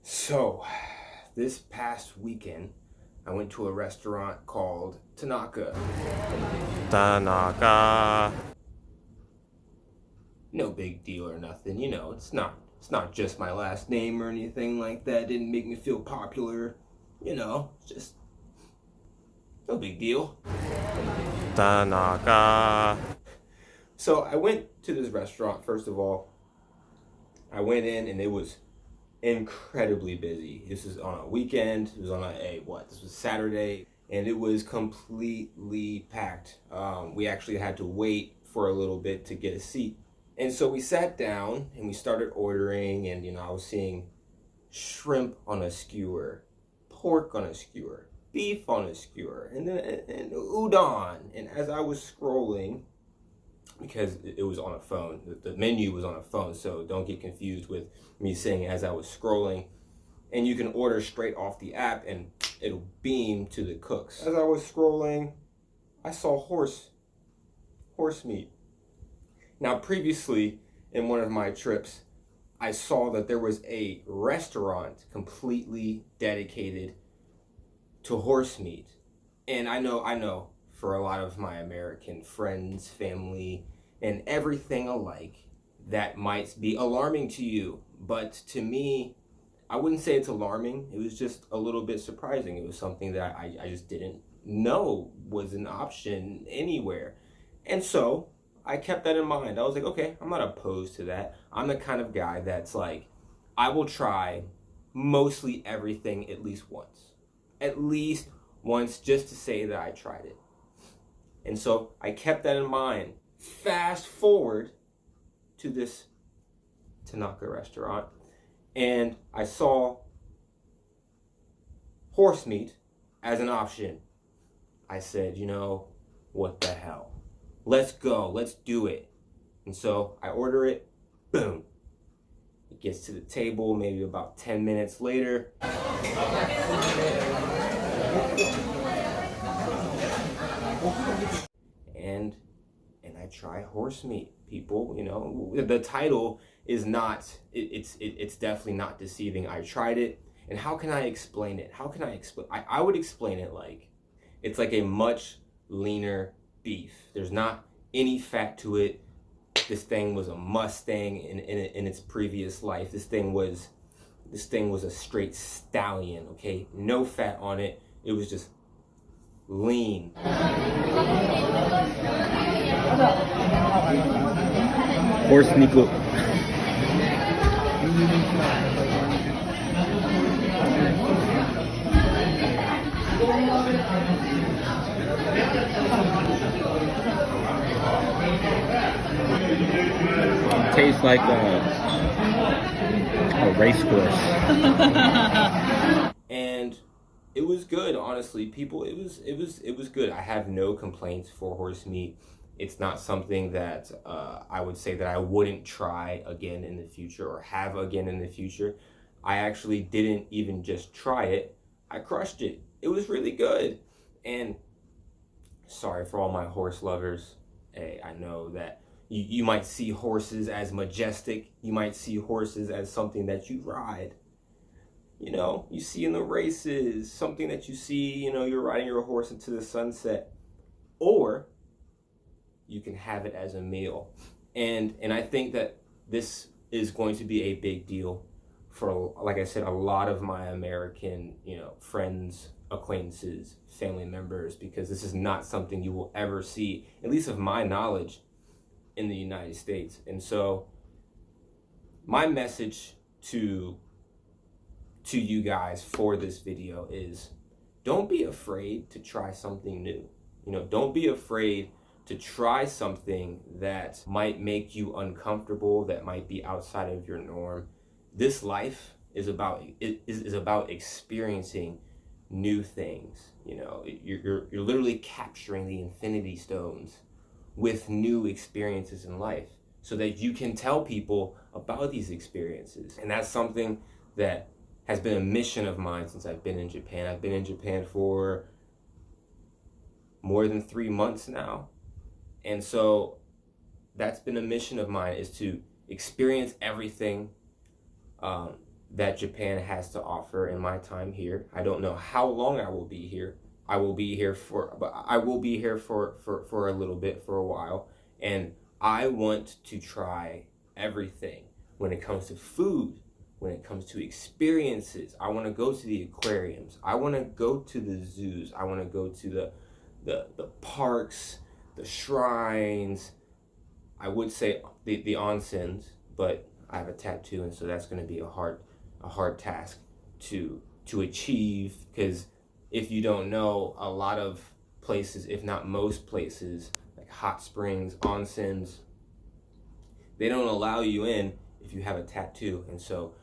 So, this past weekend, I went to a restaurant called Tanaka. Tanaka. No big deal or nothing, it's not just my last name or anything like that. It didn't make me feel popular, it's just no big deal. Tanaka. So, I went to this restaurant. First of all, I went in and it was incredibly busy. This is on a weekend. It was on this was Saturday, and it was completely packed. We actually had to wait for a little bit to get a seat. And so we sat down and we started ordering, and I was seeing shrimp on a skewer, pork on a skewer, beef on a skewer, and then and udon. And as I was scrolling, because it was on a phone. The menu was on a phone, so don't get confused with me saying as I was scrolling. And you can order straight off the app and it'll beam to the cooks. As I was scrolling, I saw horse meat. Now, previously in one of my trips, I saw that there was a restaurant completely dedicated to horse meat. And I know for a lot of my American friends, family, and everything alike, that might be alarming to you. But to me, I wouldn't say it's alarming. It was just a little bit surprising. It was something that I just didn't know was an option anywhere. And so I kept that in mind. I was like, okay, I'm not opposed to that. I'm the kind of guy that's like, I will try mostly everything at least once. At least once, just to say that I tried it. And so I kept that in mind. Fast forward to this Tanaka restaurant, and I saw horse meat as an option. I said, what the hell? Let's go. Let's do it. And so I order it. Boom. It gets to the table maybe about 10 minutes later. And I try horse meat. People, the title is not, it's definitely not deceiving. I tried it. And how can I explain it? I would explain it like it's like a much leaner beef. There's not any fat to it. This thing was a Mustang in its previous life. This thing was a straight stallion, okay? No fat on it. It was just lean. Horse Nico. Tastes like a race course. And it was good, honestly. People, it was good. I have no complaints for horse meat. It's not something that I would say that I wouldn't try again in the future or have again in the future. I actually didn't even just try it. I crushed it. It was really good. And sorry for all my horse lovers. Hey, I know that you might see horses as majestic. You might see horses as something that you ride. You see in the races, something that you see, you're riding your horse into the sunset. Or you can have it as a meal. And I think that this is going to be a big deal for, like I said, a lot of my American, friends, acquaintances, family members, because this is not something you will ever see, at least of my knowledge, in the United States. And so my message to you guys for this video is, don't be afraid to try something new. Don't be afraid to try something that might make you uncomfortable, that might be outside of your norm. This life is about experiencing new things. You're literally capturing the infinity stones with new experiences in life so that you can tell people about these experiences. And that's something that has been a mission of mine since I've been in Japan. I've been in Japan for more than 3 months now. And so that's been a mission of mine, is to experience everything, that Japan has to offer in my time here. I don't know how long I will be here. I will be here for a little bit, for a while, and I want to try everything when it comes to food, when it comes to experiences. I want to go to the aquariums. I want to go to the zoos. I want to go to the parks, the shrines. I would say the onsens, but I have a tattoo, and so that's going to be a hard task to achieve, because if you don't know, a lot of places, if not most places, like hot springs, onsens, they don't allow you in if you have a tattoo, and so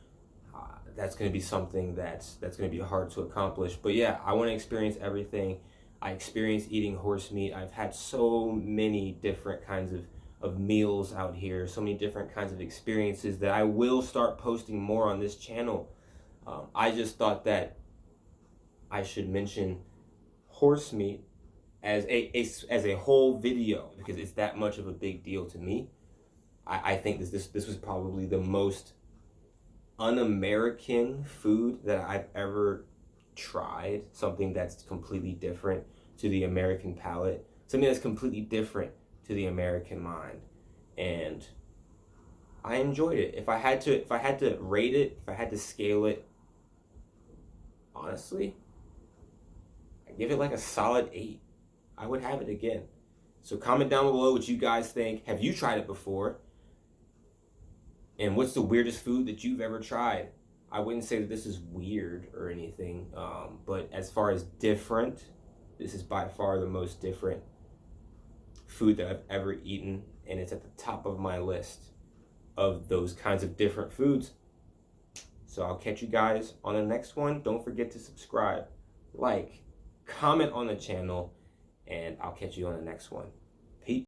that's going to be something that's going to be hard to accomplish. But yeah, I want to experience everything. I experienced eating horse meat. I've had so many different kinds of meals out here, so many different kinds of experiences that I will start posting more on this channel. I just thought that I should mention horse meat as a whole video, because it's that much of a big deal to me. I think this was probably the most un-American food that I've ever tried. Something that's completely different to the American palate. Something that's completely different to the American mind. And I enjoyed it. If I had to rate it, if I had to scale it, honestly, I give it like a solid 8. I would have it again. So comment down below what you guys think. Have you tried it before? And what's the weirdest food that you've ever tried? I wouldn't say that this is weird or anything, but as far as different, this is by far the most different food that I've ever eaten, and it's at the top of my list of those kinds of different foods. So I'll catch you guys on the next one. Don't forget to subscribe, like, comment on the channel, and I'll catch you on the next one.